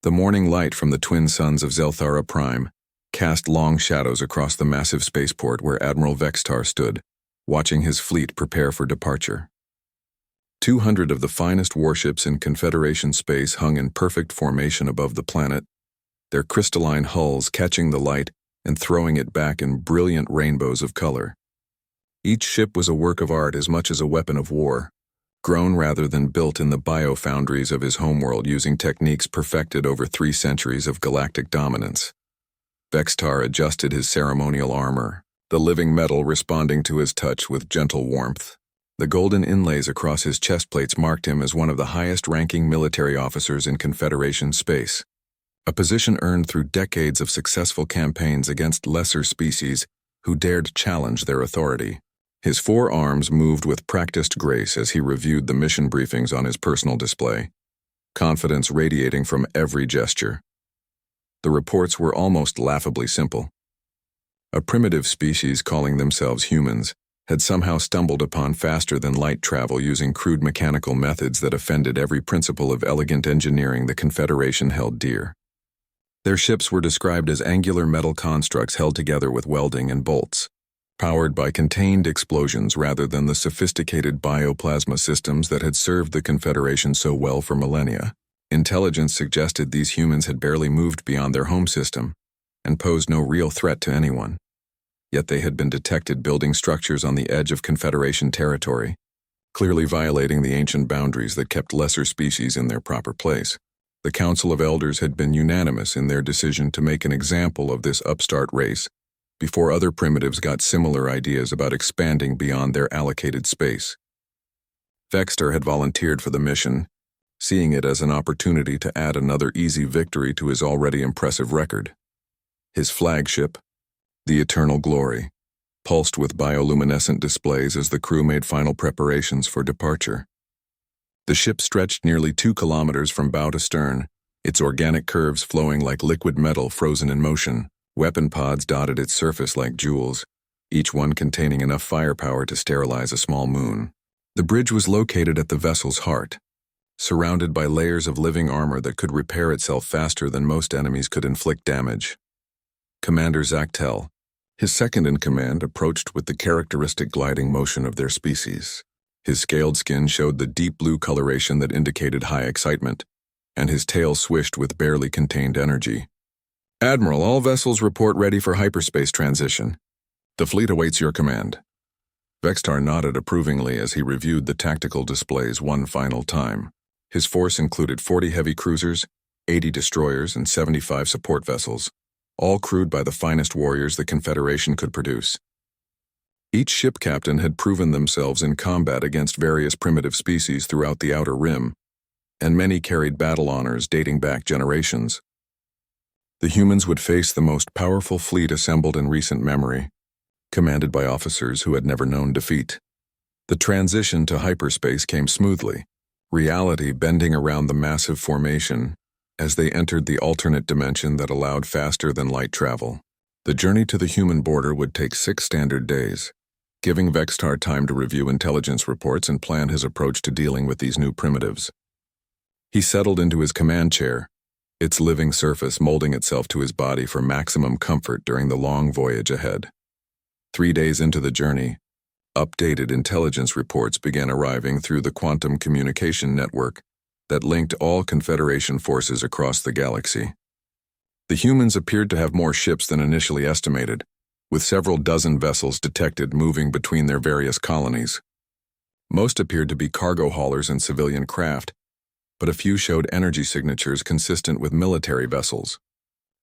The morning light from the twin suns of Zelthara Prime cast long shadows across the massive spaceport where Admiral Vextar stood, watching his fleet prepare for departure. 200 of the finest warships in Confederation space hung in perfect formation above the planet, their crystalline hulls catching the light and throwing it back in brilliant rainbows of color. Each ship was a work of art as much as a weapon of war, grown rather than built in the biofoundries of his homeworld using techniques perfected over 3 centuries of galactic dominance. Vextar adjusted his ceremonial armor, the living metal responding to his touch with gentle warmth. The golden inlays across his chest plates marked him as one of the highest-ranking military officers in Confederation space, a position earned through decades of successful campaigns against lesser species who dared challenge their authority. His 4 arms moved with practiced grace as he reviewed the mission briefings on his personal display, confidence radiating from every gesture. The reports were almost laughably simple. A primitive species calling themselves humans had somehow stumbled upon faster-than-light travel using crude mechanical methods that offended every principle of elegant engineering the Confederation held dear. Their ships were described as angular metal constructs held together with welding and bolts, powered by contained explosions rather than the sophisticated bioplasma systems that had served the Confederation so well for millennia. Intelligence suggested these humans had barely moved beyond their home system and posed no real threat to anyone. Yet they had been detected building structures on the edge of Confederation territory, clearly violating the ancient boundaries that kept lesser species in their proper place. The Council of Elders had been unanimous in their decision to make an example of this upstart race before other primitives got similar ideas about expanding beyond their allocated space. Vextar had volunteered for the mission, seeing it as an opportunity to add another easy victory to his already impressive record. His flagship, the Eternal Glory, pulsed with bioluminescent displays as the crew made final preparations for departure. The ship stretched nearly 2 kilometers from bow to stern, its organic curves flowing like liquid metal frozen in motion. Weapon pods dotted its surface like jewels, each one containing enough firepower to sterilize a small moon. The bridge was located at the vessel's heart, surrounded by layers of living armor that could repair itself faster than most enemies could inflict damage. Commander Zactel, his second-in-command, approached with the characteristic gliding motion of their species. His scaled skin showed the deep blue coloration that indicated high excitement, and his tail swished with barely contained energy. Admiral, all vessels report ready for hyperspace transition. The fleet awaits your command. Vextar nodded approvingly as he reviewed the tactical displays one final time. His force included 40 heavy cruisers, 80 destroyers, and 75 support vessels, all crewed by the finest warriors the Confederation could produce. Each ship captain had proven themselves in combat against various primitive species throughout the Outer Rim, and many carried battle honors dating back generations. The humans would face the most powerful fleet assembled in recent memory, commanded by officers who had never known defeat. The transition to hyperspace came smoothly, reality bending around the massive formation as they entered the alternate dimension that allowed faster-than-light travel. The journey to the human border would take 6 standard days, giving Vextar time to review intelligence reports and plan his approach to dealing with these new primitives. He settled into his command chair, its living surface molding itself to his body for maximum comfort during the long voyage ahead. 3 days into the journey, updated intelligence reports began arriving through the quantum communication network that linked all Confederation forces across the galaxy. The humans appeared to have more ships than initially estimated, with several dozen vessels detected moving between their various colonies. Most appeared to be cargo haulers and civilian craft, but a few showed energy signatures consistent with military vessels.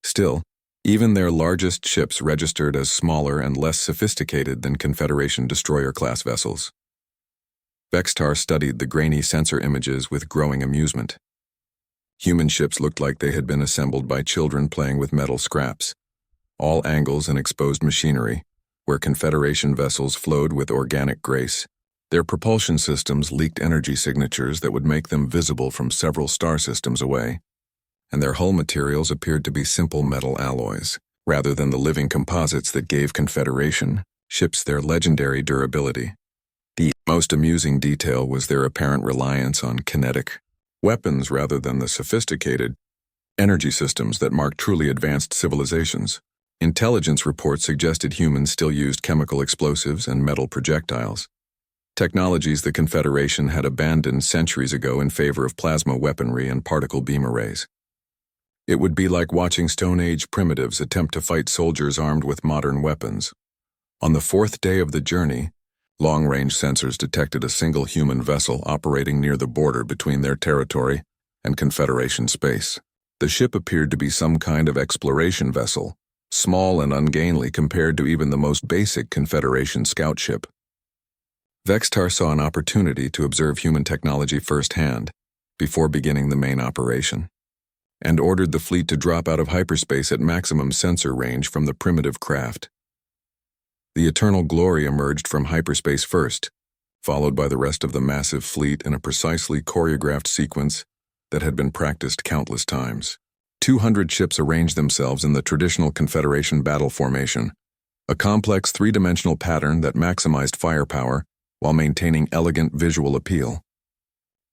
Still, even their largest ships registered as smaller and less sophisticated than Confederation destroyer-class vessels. Vextar studied the grainy sensor images with growing amusement. Human ships looked like they had been assembled by children playing with metal scraps, all angles and exposed machinery, where Confederation vessels flowed with organic grace. Their propulsion systems leaked energy signatures that would make them visible from several star systems away, and their hull materials appeared to be simple metal alloys, rather than the living composites that gave Confederation ships their legendary durability. The most amusing detail was their apparent reliance on kinetic weapons rather than the sophisticated, energy systems that marked truly advanced civilizations. Intelligence reports suggested humans still used chemical explosives and metal projectiles, technologies the Confederation had abandoned centuries ago in favor of plasma weaponry and particle beam arrays. It would be like watching Stone Age primitives attempt to fight soldiers armed with modern weapons. On the fourth day of the journey, long-range sensors detected a single human vessel operating near the border between their territory and Confederation space. The ship appeared to be some kind of exploration vessel, small and ungainly compared to even the most basic Confederation scout ship. Vextar saw an opportunity to observe human technology firsthand before beginning the main operation, and ordered the fleet to drop out of hyperspace at maximum sensor range from the primitive craft. The Eternal Glory emerged from hyperspace first, followed by the rest of the massive fleet in a precisely choreographed sequence that had been practiced countless times. 200 ships arranged themselves in the traditional Confederation battle formation, a complex three-dimensional pattern that maximized firepower while maintaining elegant visual appeal.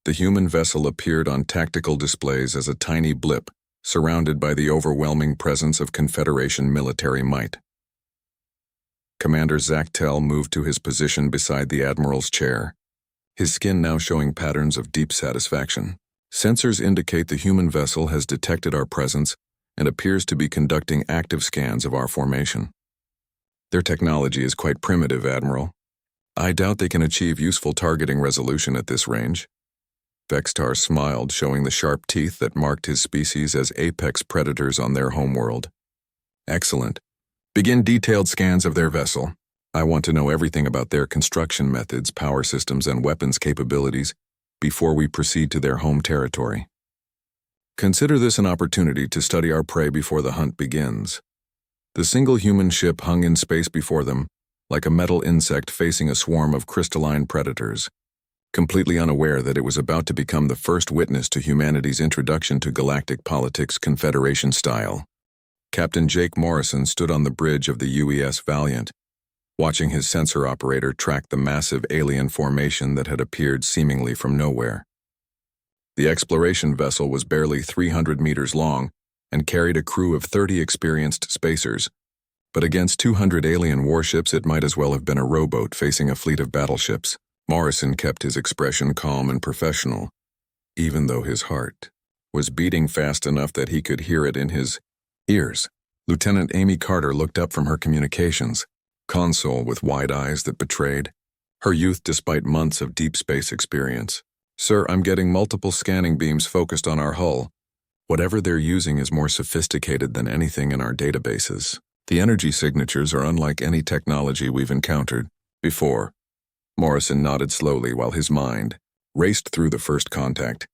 The human vessel appeared on tactical displays as a tiny blip, surrounded by the overwhelming presence of Confederation military might. Commander Zachtel moved to his position beside the Admiral's chair, his skin now showing patterns of deep satisfaction. Sensors indicate the human vessel has detected our presence and appears to be conducting active scans of our formation. Their technology is quite primitive, Admiral. I doubt they can achieve useful targeting resolution at this range. Vextar smiled, showing the sharp teeth that marked his species as apex predators on their homeworld. Excellent. Begin detailed scans of their vessel. I want to know everything about their construction methods, power systems, and weapons capabilities before we proceed to their home territory. Consider this an opportunity to study our prey before the hunt begins. The single human ship hung in space before them, like a metal insect facing a swarm of crystalline predators, completely unaware that it was about to become the first witness to humanity's introduction to galactic politics Confederation style. Captain Jake Morrison stood on the bridge of the UES Valiant, watching his sensor operator track the massive alien formation that had appeared seemingly from nowhere. The exploration vessel was barely 300 meters long and carried a crew of 30 experienced spacers, but against 200 alien warships it might as well have been a rowboat facing a fleet of battleships. Morrison kept his expression calm and professional, even though his heart was beating fast enough that he could hear it in his ears. Lieutenant Amy Carter looked up from her communications console with wide eyes that betrayed her youth despite months of deep space experience. Sir, I'm getting multiple scanning beams focused on our hull. Whatever they're using is more sophisticated than anything in our databases. The energy signatures are unlike any technology we've encountered before. Morrison nodded slowly while his mind raced through the first contact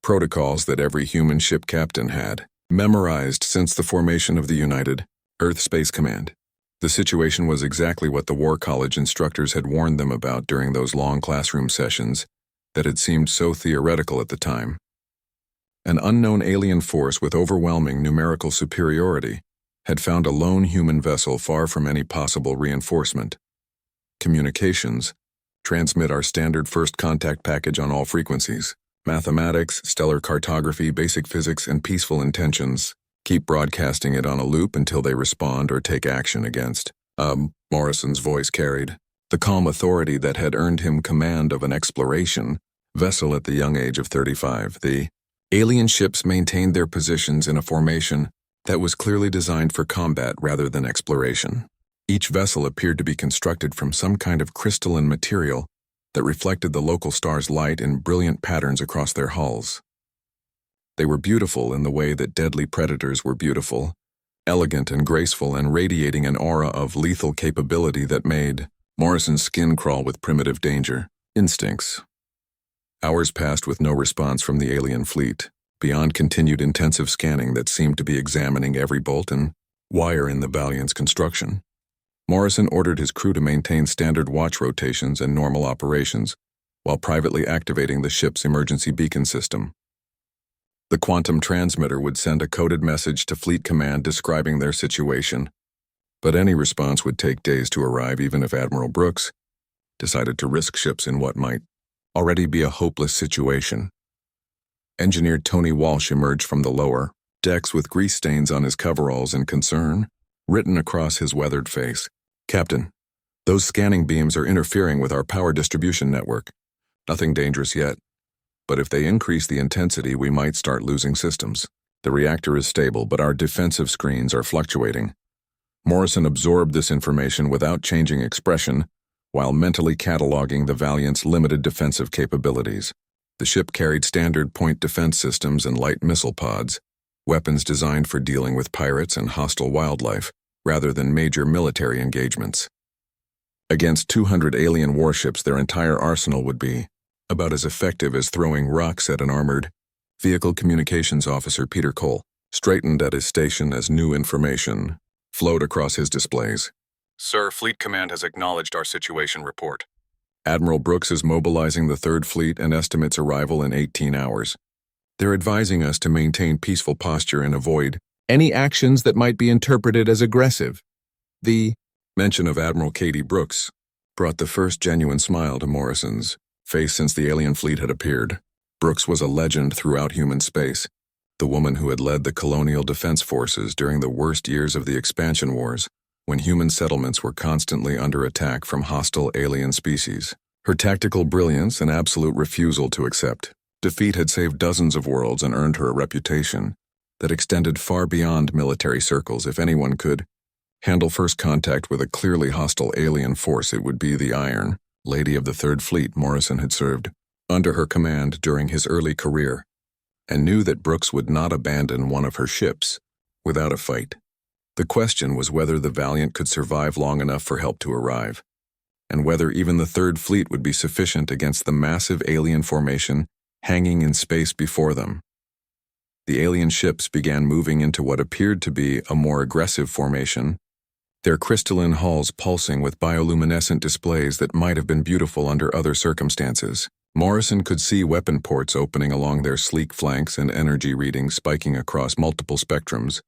protocols that every human ship captain had memorized since the formation of the United Earth Space Command. The situation was exactly what the War College instructors had warned them about during those long classroom sessions that had seemed so theoretical at the time. An unknown alien force with overwhelming numerical superiority had found a lone human vessel far from any possible reinforcement. Communications: transmit our standard first contact package on all frequencies. Mathematics, stellar cartography, basic physics, and peaceful intentions. Keep broadcasting it on a loop until they respond or take action against. Morrison's voice carried the calm authority that had earned him command of an exploration vessel at the young age of 35. The alien ships maintained their positions in a formation that was clearly designed for combat rather than exploration. Each vessel appeared to be constructed from some kind of crystalline material that reflected the local star's light in brilliant patterns across their hulls. They were beautiful in the way that deadly predators were beautiful, elegant and graceful and radiating an aura of lethal capability that made Morrison's skin crawl with primitive danger instincts. Hours passed with no response from the alien fleet, beyond continued intensive scanning that seemed to be examining every bolt and wire in the Valiant's construction. Morrison ordered his crew to maintain standard watch rotations and normal operations, while privately activating the ship's emergency beacon system. The quantum transmitter would send a coded message to Fleet Command describing their situation, but any response would take days to arrive even if Admiral Brooks decided to risk ships in what might already be a hopeless situation. Engineer Tony Walsh emerged from the lower, decks with grease stains on his coveralls and concern written across his weathered face. "Captain, those scanning beams are interfering with our power distribution network. Nothing dangerous yet, but if they increase the intensity, we might start losing systems. The reactor is stable, but our defensive screens are fluctuating." Morrison absorbed this information without changing expression, while mentally cataloging the Valiant's limited defensive capabilities. The ship carried standard point defense systems and light missile pods, weapons designed for dealing with pirates and hostile wildlife, rather than major military engagements. Against 200 alien warships, their entire arsenal would be about as effective as throwing rocks at an armored vehicle. Communications officer Peter Cole straightened at his station as new information flowed across his displays. "Sir, Fleet Command has acknowledged our situation report. Admiral Brooks is mobilizing the Third Fleet and estimates arrival in 18 hours. They're advising us to maintain peaceful posture and avoid any actions that might be interpreted as aggressive." The mention of Admiral Katie Brooks brought the first genuine smile to Morrison's face since the alien fleet had appeared. Brooks was a legend throughout human space, the woman who had led the colonial defense forces during the worst years of the expansion wars, when human settlements were constantly under attack from hostile alien species. Her tactical brilliance and absolute refusal to accept defeat had saved dozens of worlds and earned her a reputation that extended far beyond military circles. If anyone could handle first contact with a clearly hostile alien force, it would be the Iron Lady of the Third Fleet. Morrison had served under her command during his early career, and knew that Brooks would not abandon one of her ships without a fight. The question was whether the Valiant could survive long enough for help to arrive, and whether even the Third Fleet would be sufficient against the massive alien formation hanging in space before them. The alien ships began moving into what appeared to be a more aggressive formation, their crystalline hulls pulsing with bioluminescent displays that might have been beautiful under other circumstances. Morrison could see weapon ports opening along their sleek flanks and energy readings spiking across multiple spectrums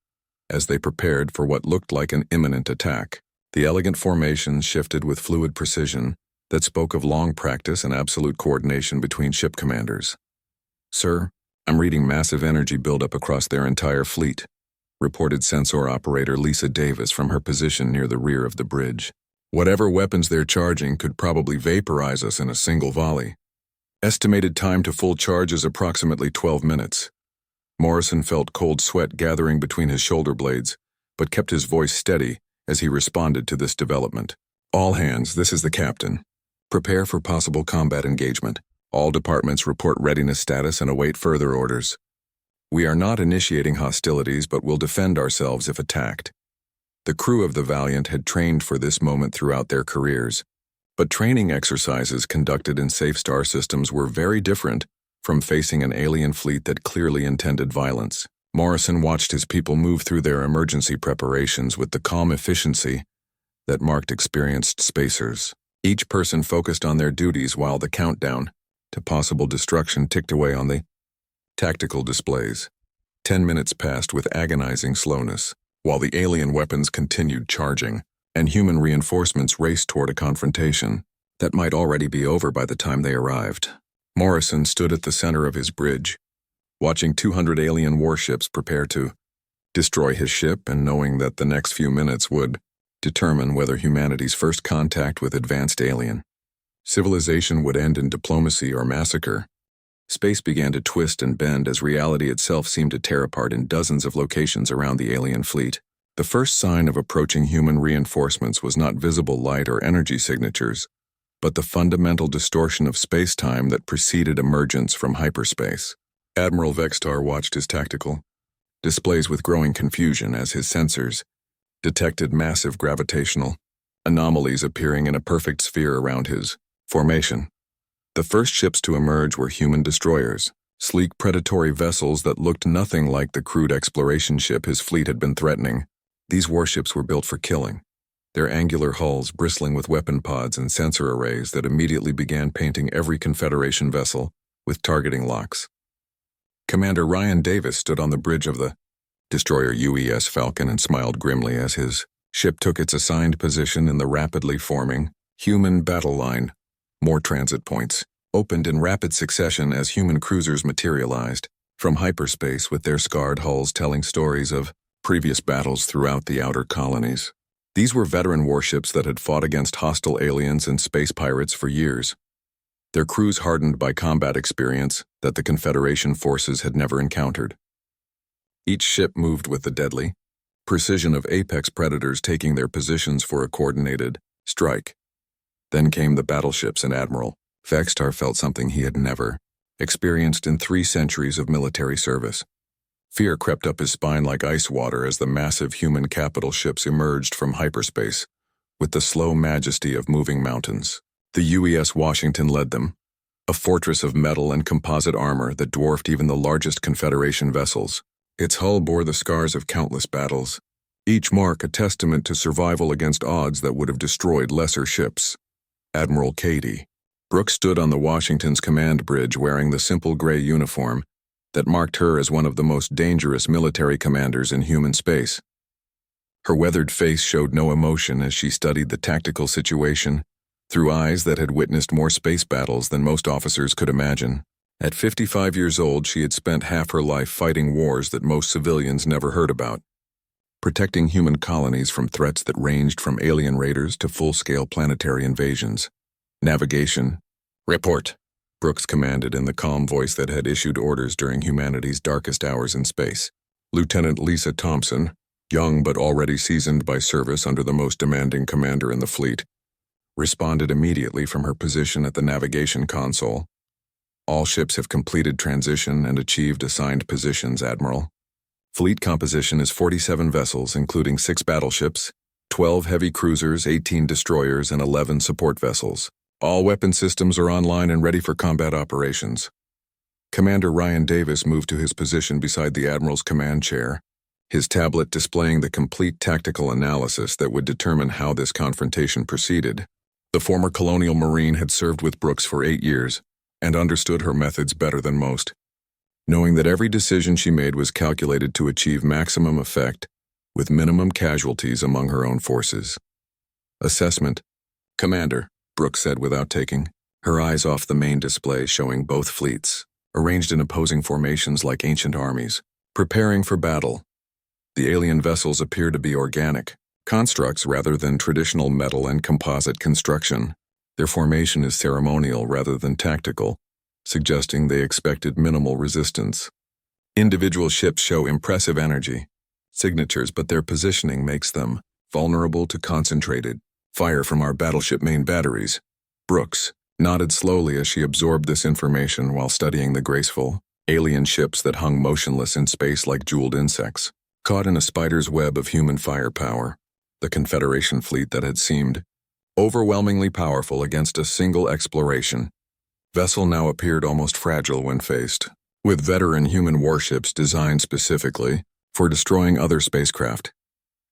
as they prepared for what looked like an imminent attack. The elegant formations shifted with fluid precision that spoke of long practice and absolute coordination between ship commanders. "Sir, I'm reading massive energy buildup across their entire fleet," reported sensor operator Lisa Davis from her position near the rear of the bridge. "Whatever weapons they're charging could probably vaporize us in a single volley. Estimated time to full charge is approximately 12 minutes. Morrison felt cold sweat gathering between his shoulder blades, but kept his voice steady as he responded to this development. "All hands, this is the captain. Prepare for possible combat engagement. All departments report readiness status and await further orders. We are not initiating hostilities, but will defend ourselves if attacked." The crew of the Valiant had trained for this moment throughout their careers, but training exercises conducted in safe star systems were very different from facing an alien fleet that clearly intended violence. Morrison watched his people move through their emergency preparations with the calm efficiency that marked experienced spacers. Each person focused on their duties while the countdown to possible destruction ticked away on the tactical displays. 10 minutes passed with agonizing slowness, while the alien weapons continued charging, and human reinforcements raced toward a confrontation that might already be over by the time they arrived. Morrison stood at the center of his bridge, watching 200 alien warships prepare to destroy his ship and knowing that the next few minutes would determine whether humanity's first contact with advanced alien civilization would end in diplomacy or massacre. Space began to twist and bend as reality itself seemed to tear apart in dozens of locations around the alien fleet. The first sign of approaching human reinforcements was not visible light or energy signatures, but the fundamental distortion of space-time that preceded emergence from hyperspace. Admiral Vextar watched his tactical displays with growing confusion as his sensors detected massive gravitational anomalies appearing in a perfect sphere around his formation. The first ships to emerge were human destroyers, sleek predatory vessels that looked nothing like the crude exploration ship his fleet had been threatening. These warships were built for killing, their angular hulls bristling with weapon pods and sensor arrays that immediately began painting every Confederation vessel with targeting locks. Commander Ryan Davis stood on the bridge of the destroyer UES Falcon and smiled grimly as his ship took its assigned position in the rapidly forming human battle line. More transit points opened in rapid succession as human cruisers materialized, from hyperspace with their scarred hulls telling stories of previous battles throughout the outer colonies. These were veteran warships that had fought against hostile aliens and space pirates for years, their crews hardened by combat experience that the Confederation forces had never encountered. Each ship moved with the deadly precision of apex predators taking their positions for a coordinated strike. Then came the battleships, and Admiral Vextar felt something he had never experienced in 3 centuries of military service. Fear crept up his spine like ice water as the massive human capital ships emerged from hyperspace, with the slow majesty of moving mountains. The UES Washington led them, a fortress of metal and composite armor that dwarfed even the largest Confederation vessels. Its hull bore the scars of countless battles, each mark a testament to survival against odds that would have destroyed lesser ships. Admiral Cady Brooks stood on the Washington's command bridge wearing the simple gray uniform that marked her as one of the most dangerous military commanders in human space. Her weathered face showed no emotion as she studied the tactical situation through eyes that had witnessed more space battles than most officers could imagine. At 55 years old, she had spent half her life fighting wars that most civilians never heard about, protecting human colonies from threats that ranged from alien raiders to full-scale planetary invasions. Navigation. Report, Brooks commanded in the calm voice that had issued orders during humanity's darkest hours in space. Lieutenant Lisa Thompson, young but already seasoned by service under the most demanding commander in the fleet, responded immediately from her position at the navigation console. All ships have completed transition and achieved assigned positions, Admiral. Fleet composition is 47 vessels, including 6 battleships, 12 heavy cruisers, 18 destroyers, and 11 support vessels. All weapon systems are online and ready for combat operations. Commander Ryan Davis moved to his position beside the Admiral's command chair, his tablet displaying the complete tactical analysis that would determine how this confrontation proceeded. The former colonial Marine had served with Brooks for 8 years and understood her methods better than most, knowing that every decision she made was calculated to achieve maximum effect with minimum casualties among her own forces. Assessment. Commander, Brooks said without taking her eyes off the main display showing both fleets, arranged in opposing formations like ancient armies, preparing for battle. The alien vessels appear to be organic constructs rather than traditional metal and composite construction. Their formation is ceremonial rather than tactical, suggesting they expected minimal resistance. Individual ships show impressive energy signatures, but their positioning makes them vulnerable to concentrated fire from our battleship main batteries. Brooks nodded slowly as she absorbed this information while studying the graceful alien ships that hung motionless in space like jeweled insects, caught in a spider's web of human firepower. The Confederation fleet that had seemed overwhelmingly powerful against a single exploration vessel now appeared almost fragile when faced with veteran human warships designed specifically for destroying other spacecraft.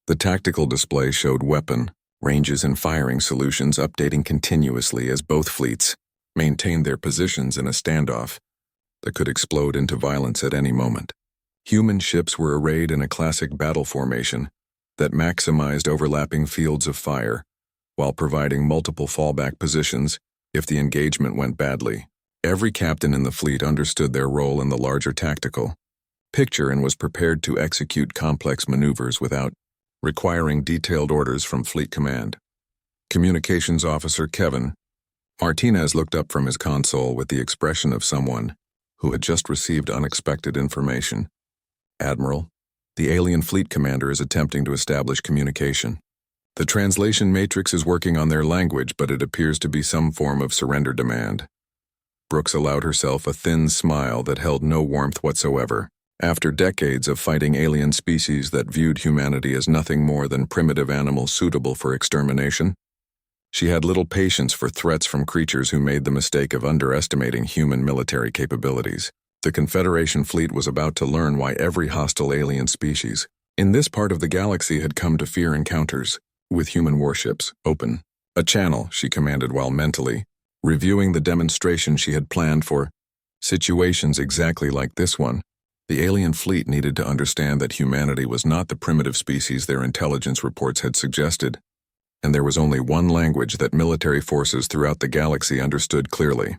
The tactical display showed weapon ranges and firing solutions updating continuously as both fleets maintained their positions in a standoff that could explode into violence at any moment. Human ships were arrayed in a classic battle formation that maximized overlapping fields of fire while providing multiple fallback positions if the engagement went badly. Every captain in the fleet understood their role in the larger tactical picture and was prepared to execute complex maneuvers without requiring detailed orders from Fleet Command. Communications Officer Kevin Martinez looked up from his console with the expression of someone who had just received unexpected information. Admiral, the alien fleet commander is attempting to establish communication. The translation matrix is working on their language, but it appears to be some form of surrender demand. Brooks allowed herself a thin smile that held no warmth whatsoever. After decades of fighting alien species that viewed humanity as nothing more than primitive animals suitable for extermination, she had little patience for threats from creatures who made the mistake of underestimating human military capabilities. The Confederation fleet was about to learn why every hostile alien species in this part of the galaxy had come to fear encounters with human warships. Open a channel, she commanded while mentally reviewing the demonstration she had planned for situations exactly like this one. The alien fleet needed to understand that humanity was not the primitive species their intelligence reports had suggested, and there was only one language that military forces throughout the galaxy understood clearly: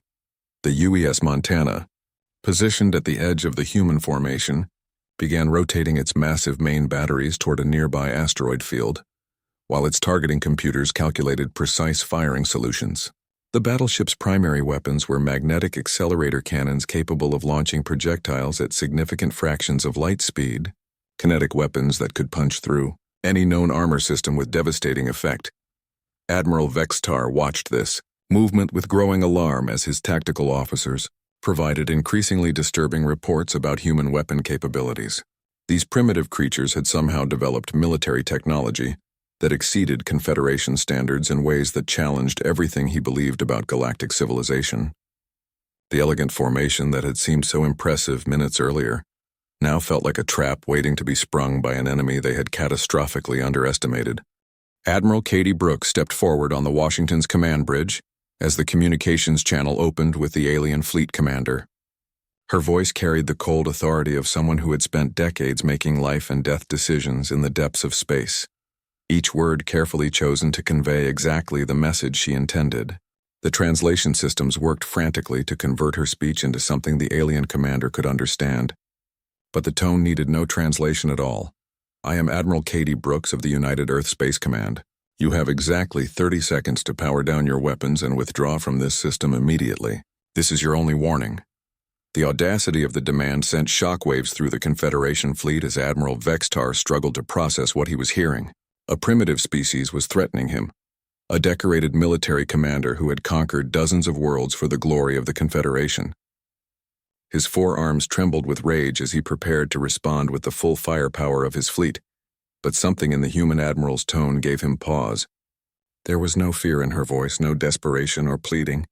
the UES Montana, positioned at the edge of the human formation, began rotating its massive main batteries toward a nearby asteroid field, while its targeting computers calculated precise firing solutions. The battleship's primary weapons were magnetic accelerator cannons capable of launching projectiles at significant fractions of light speed, kinetic weapons that could punch through any known armor system with devastating effect. Admiral Vextar watched this movement with growing alarm as his tactical officers provided increasingly disturbing reports about human weapon capabilities. These primitive creatures had somehow developed military technology that exceeded Confederation standards in ways that challenged everything he believed about galactic civilization. The elegant formation that had seemed so impressive minutes earlier now felt like a trap waiting to be sprung by an enemy they had catastrophically underestimated. Admiral Katie Brooks stepped forward on the Washington's command bridge as the communications channel opened with the alien fleet commander. Her voice carried the cold authority of someone who had spent decades making life and death decisions in the depths of space, each word carefully chosen to convey exactly the message she intended. The translation systems worked frantically to convert her speech into something the alien commander could understand. But the tone needed no translation at all. "I am Admiral Katie Brooks of the United Earth Space Command. You have exactly 30 seconds to power down your weapons and withdraw from this system immediately. This is your only warning." The audacity of the demand sent shockwaves through the Confederation fleet as Admiral Vextar struggled to process what he was hearing. A primitive species was threatening him, a decorated military commander who had conquered dozens of worlds for the glory of the Confederation. His forearms trembled with rage as he prepared to respond with the full firepower of his fleet, but something in the human admiral's tone gave him pause. There was no fear in her voice, no desperation or pleading,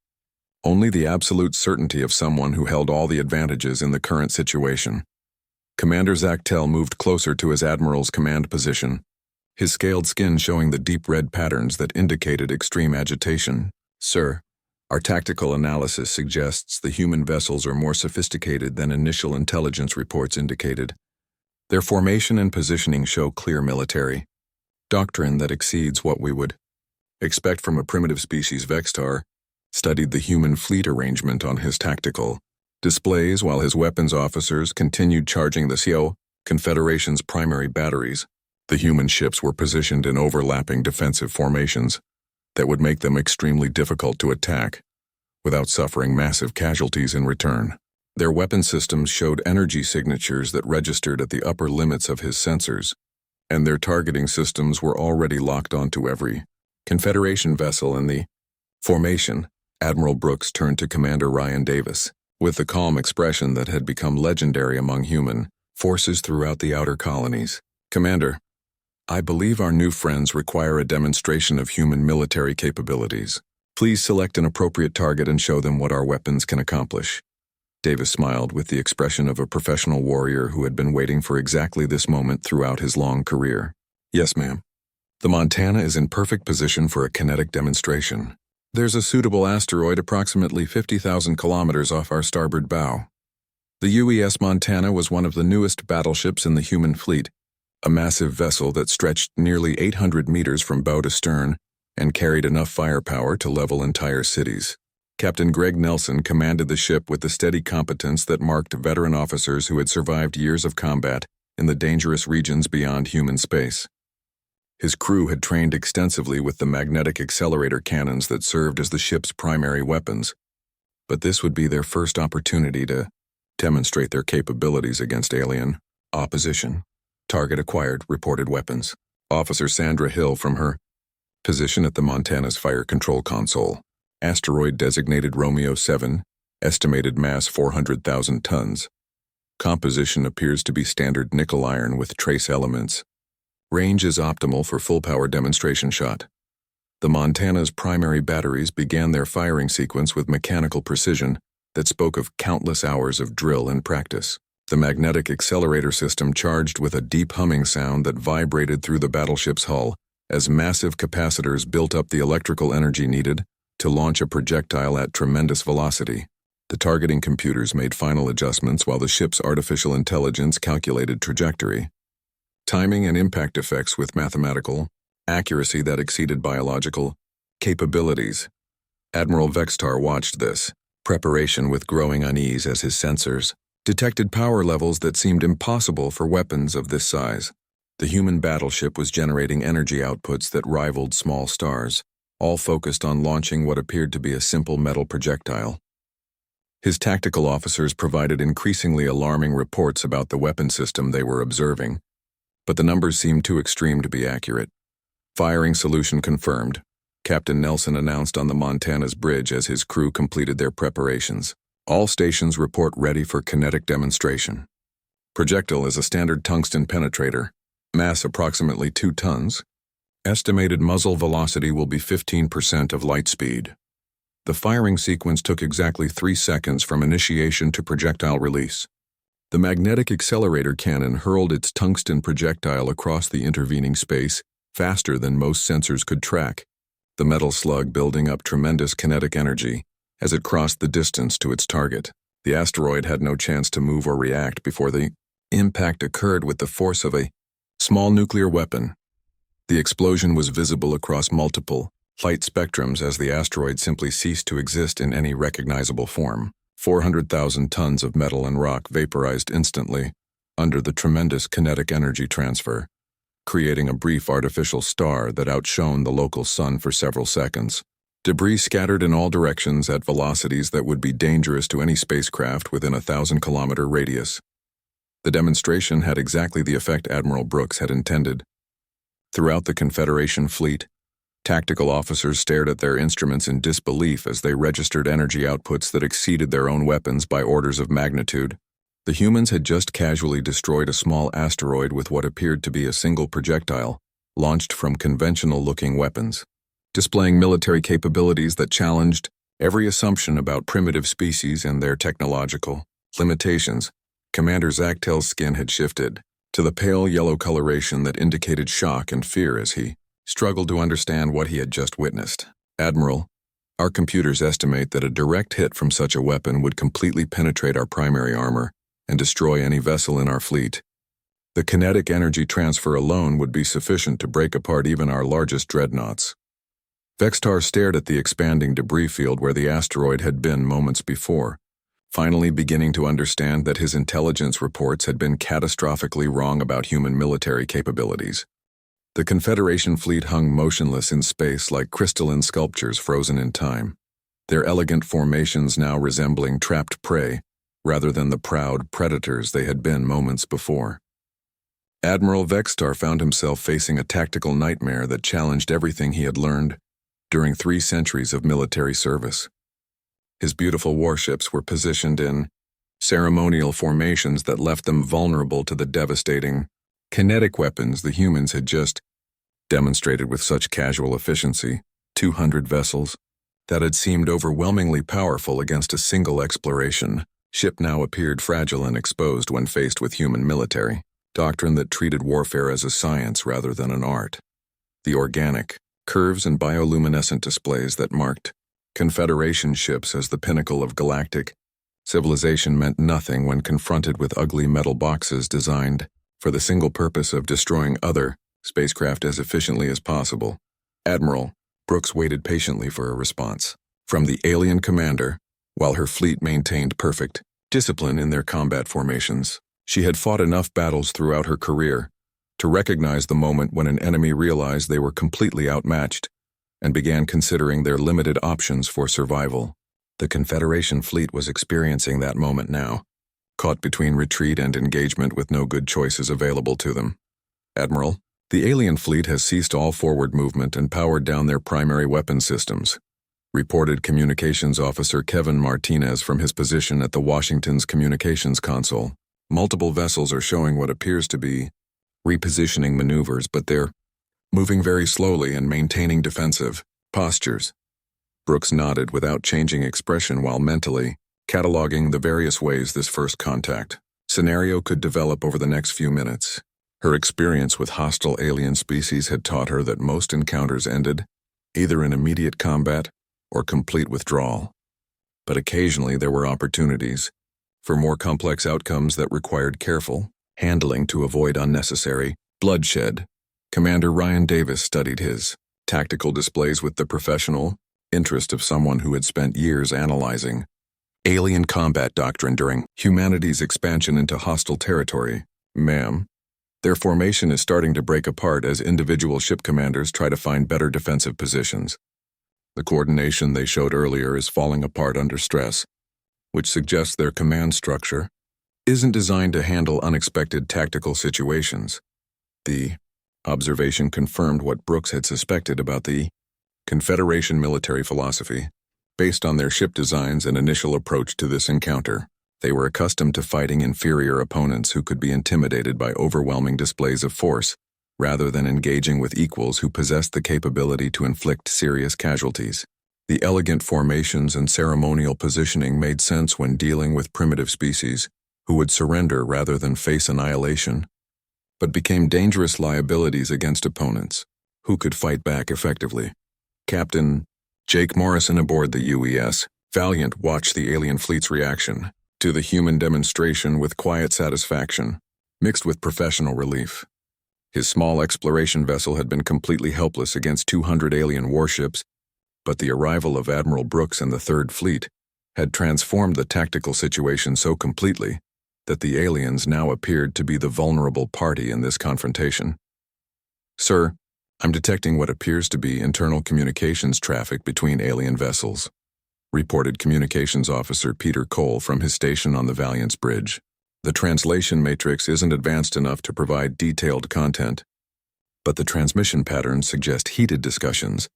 only the absolute certainty of someone who held all the advantages in the current situation. Commander Zachtel moved closer to his admiral's command position, his scaled skin showing the deep red patterns that indicated extreme agitation. "Sir, our tactical analysis suggests the human vessels are more sophisticated than initial intelligence reports indicated. Their formation and positioning show clear military doctrine that exceeds what we would expect from a primitive species." Vextar studied the human fleet arrangement on his tactical displays while his weapons officers continued charging the Confederation's primary batteries. The human ships were positioned in overlapping defensive formations that would make them extremely difficult to attack without suffering massive casualties in return. Their weapon systems showed energy signatures that registered at the upper limits of his sensors, and their targeting systems were already locked onto every Confederation vessel in the formation. Admiral Brooks turned to Commander Ryan Davis with the calm expression that had become legendary among human forces throughout the outer colonies. "Commander, I believe our new friends require a demonstration of human military capabilities. Please select an appropriate target and show them what our weapons can accomplish." Davis smiled with the expression of a professional warrior who had been waiting for exactly this moment throughout his long career. "Yes, ma'am. The Montana is in perfect position for a kinetic demonstration. There's a suitable asteroid approximately 50,000 kilometers off our starboard bow." The UES Montana was one of the newest battleships in the human fleet, a massive vessel that stretched nearly 800 meters from bow to stern and carried enough firepower to level entire cities. Captain Greg Nelson commanded the ship with the steady competence that marked veteran officers who had survived years of combat in the dangerous regions beyond human space. His crew had trained extensively with the magnetic accelerator cannons that served as the ship's primary weapons, but this would be their first opportunity to demonstrate their capabilities against alien opposition. "Target acquired," reported weapons officer Sandra Hill from her position at the Montana's fire control console. "Asteroid designated Romeo 7, estimated mass 400,000 tons. Composition appears to be standard nickel iron with trace elements. Range is optimal for full power demonstration shot." The Montana's primary batteries began their firing sequence with mechanical precision that spoke of countless hours of drill and practice. The magnetic accelerator system charged with a deep humming sound that vibrated through the battleship's hull as massive capacitors built up the electrical energy needed to launch a projectile at tremendous velocity. The targeting computers made final adjustments while the ship's artificial intelligence calculated trajectory, timing, and impact effects with mathematical accuracy that exceeded biological capabilities. Admiral Vextar watched this, preparation with growing unease as his sensors detected power levels that seemed impossible for weapons of this size. The human battleship was generating energy outputs that rivaled small stars, all focused on launching what appeared to be a simple metal projectile. His tactical officers provided increasingly alarming reports about the weapon system they were observing, but the numbers seemed too extreme to be accurate. Firing solution confirmed, Captain Nelson announced on the Montana's bridge as his crew completed their preparations. All stations report ready for kinetic demonstration. Projectile is a standard tungsten penetrator, mass approximately 2 tons. Estimated muzzle velocity will be 15% of light speed. The firing sequence took exactly 3 seconds from initiation to projectile release. The magnetic accelerator cannon hurled its tungsten projectile across the intervening space faster than most sensors could track, the metal slug building up tremendous kinetic energy as it crossed the distance to its target. The asteroid had no chance to move or react before the impact occurred with the force of a small nuclear weapon. The explosion was visible across multiple light spectrums as the asteroid simply ceased to exist in any recognizable form. 400,000 tons of metal and rock vaporized instantly under the tremendous kinetic energy transfer, creating a brief artificial star that outshone the local sun for several seconds. Debris scattered in all directions at velocities that would be dangerous to any spacecraft within a 1,000-kilometer radius. The demonstration had exactly the effect Admiral Brooks had intended. Throughout the Confederation fleet, tactical officers stared at their instruments in disbelief as they registered energy outputs that exceeded their own weapons by orders of magnitude. The humans had just casually destroyed a small asteroid with what appeared to be a single projectile, launched from conventional-looking weapons, displaying military capabilities that challenged every assumption about primitive species and their technological limitations. Commander Zachtel's skin had shifted to the pale yellow coloration that indicated shock and fear as he struggled to understand what he had just witnessed. "Admiral, our computers estimate that a direct hit from such a weapon would completely penetrate our primary armor and destroy any vessel in our fleet. The kinetic energy transfer alone would be sufficient to break apart even our largest dreadnoughts." Vextar stared at the expanding debris field where the asteroid had been moments before, finally beginning to understand that his intelligence reports had been catastrophically wrong about human military capabilities. The Confederation fleet hung motionless in space like crystalline sculptures frozen in time, their elegant formations now resembling trapped prey rather than the proud predators they had been moments before. Admiral Vextar found himself facing a tactical nightmare that challenged everything he had learned during 3 centuries of military service. His beautiful warships were positioned in ceremonial formations that left them vulnerable to the devastating kinetic weapons the humans had just demonstrated with such casual efficiency. 200 vessels that had seemed overwhelmingly powerful against a single exploration ship now appeared fragile and exposed when faced with human military doctrine that treated warfare as a science rather than an art. The organic curves and bioluminescent displays that marked Confederation ships as the pinnacle of galactic civilization meant nothing when confronted with ugly metal boxes designed for the single purpose of destroying other spacecraft as efficiently as possible. Admiral Brooks waited patiently for a response from the alien commander while her fleet maintained perfect discipline in their combat formations. She had fought enough battles throughout her career to recognize the moment when an enemy realized they were completely outmatched and began considering their limited options for survival. The Confederation fleet was experiencing that moment now, caught between retreat and engagement with no good choices available to them. "Admiral, the alien fleet has ceased all forward movement and powered down their primary weapon systems," reported Communications Officer Kevin Martinez from his position at the Washington's communications console. "Multiple vessels are showing what appears to be repositioning maneuvers, but they're moving very slowly and maintaining defensive postures." Brooks nodded without changing expression while mentally cataloging the various ways this first contact scenario could develop over the next few minutes. Her experience with hostile alien species had taught her that most encounters ended either in immediate combat or complete withdrawal. But occasionally there were opportunities for more complex outcomes that required careful handling to avoid unnecessary bloodshed. Commander Ryan Davis studied his tactical displays with the professional interest of someone who had spent years analyzing Alien combat doctrine during humanity's expansion into hostile territory, ma'am. Their formation is starting to break apart as individual ship commanders try to find better defensive positions. The coordination they showed earlier is falling apart under stress, which suggests their command structure isn't designed to handle unexpected tactical situations. The observation confirmed what Brooks had suspected about the Confederation military philosophy. Based on their ship designs and initial approach to this encounter, they were accustomed to fighting inferior opponents who could be intimidated by overwhelming displays of force, rather than engaging with equals who possessed the capability to inflict serious casualties. The elegant formations and ceremonial positioning made sense when dealing with primitive species, who would surrender rather than face annihilation, but became dangerous liabilities against opponents, who could fight back effectively. Captain Jake Morrison aboard the UES Valiant watched the alien fleet's reaction to the human demonstration with quiet satisfaction, mixed with professional relief. His small exploration vessel had been completely helpless against 200 alien warships, but the arrival of Admiral Brooks and the Third Fleet had transformed the tactical situation so completely that the aliens now appeared to be the vulnerable party in this confrontation. "Sir, I'm detecting what appears to be internal communications traffic between alien vessels," reported Communications Officer Peter Cole from his station on the Valiant's bridge. "The translation matrix isn't advanced enough to provide detailed content, but the transmission patterns suggest heated discussions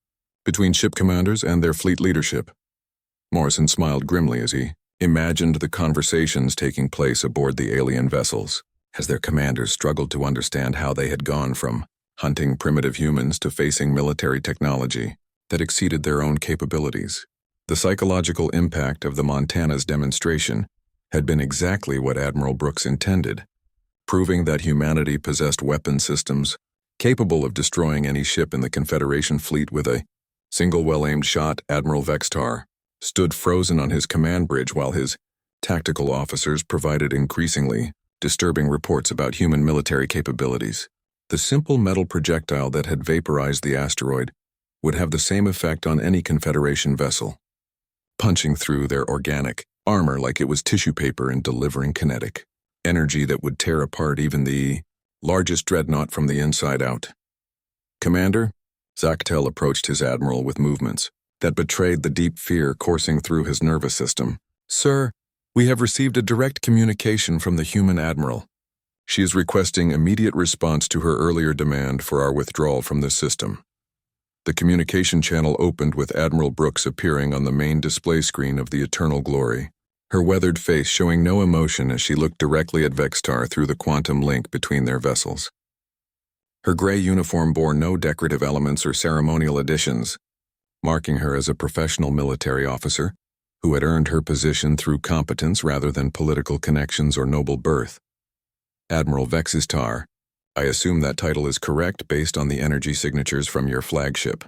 between ship commanders and their fleet leadership." Morrison smiled grimly as he imagined the conversations taking place aboard the alien vessels, as their commanders struggled to understand how they had gone from hunting primitive humans to facing military technology that exceeded their own capabilities. The psychological impact of the Montana's demonstration had been exactly what Admiral Brooks intended, proving that humanity possessed weapon systems capable of destroying any ship in the Confederation fleet with a single well-aimed shot. Admiral Vextar stood frozen on his command bridge while his tactical officers provided increasingly disturbing reports about human military capabilities. The simple metal projectile that had vaporized the asteroid would have the same effect on any Confederation vessel, punching through their organic armor like it was tissue paper and delivering kinetic energy that would tear apart even the largest dreadnought from the inside out. "Commander?" Zachtel approached his admiral with movements that betrayed the deep fear coursing through his nervous system. "Sir, we have received a direct communication from the human admiral. She is requesting immediate response to her earlier demand for our withdrawal from this system." The communication channel opened with Admiral Brooks appearing on the main display screen of the Eternal Glory, her weathered face showing no emotion as she looked directly at Vextar through the quantum link between their vessels. Her gray uniform bore no decorative elements or ceremonial additions, marking her as a professional military officer who had earned her position through competence rather than political connections or noble birth. "Admiral Vexistar, I assume that title is correct based on the energy signatures from your flagship."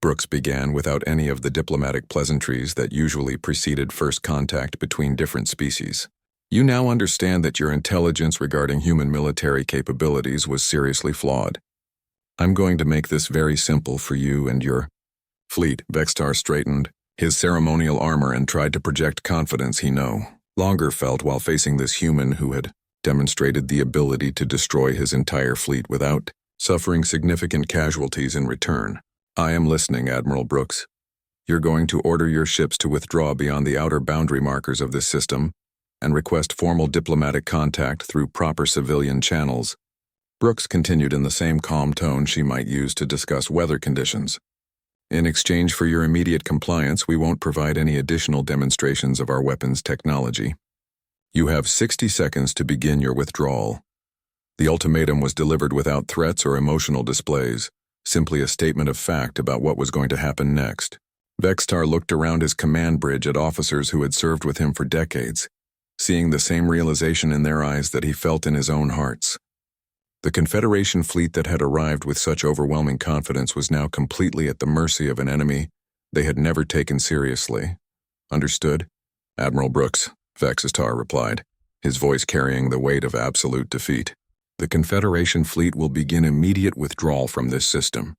Brooks began without any of the diplomatic pleasantries that usually preceded first contact between different species. "You now understand that your intelligence regarding human military capabilities was seriously flawed. I'm going to make this very simple for you and your fleet." Vextar straightened his ceremonial armor and tried to project confidence he no longer felt while facing this human who had demonstrated the ability to destroy his entire fleet without suffering significant casualties in return. "I am listening, Admiral Brooks. You're going to order your ships to withdraw beyond the outer boundary markers of this system and request formal diplomatic contact through proper civilian channels." Brooks continued in the same calm tone she might use to discuss weather conditions. "In exchange for your immediate compliance, we won't provide any additional demonstrations of our weapons technology. You have 60 seconds to begin your withdrawal." The ultimatum was delivered without threats or emotional displays, simply a statement of fact about what was going to happen next. Vextar looked around his command bridge at officers who had served with him for decades, seeing the same realization in their eyes that he felt in his own hearts. The Confederation fleet that had arrived with such overwhelming confidence was now completely at the mercy of an enemy they had never taken seriously. "Understood, Admiral Brooks," Vexistar replied, his voice carrying the weight of absolute defeat. "The Confederation fleet will begin immediate withdrawal from this system.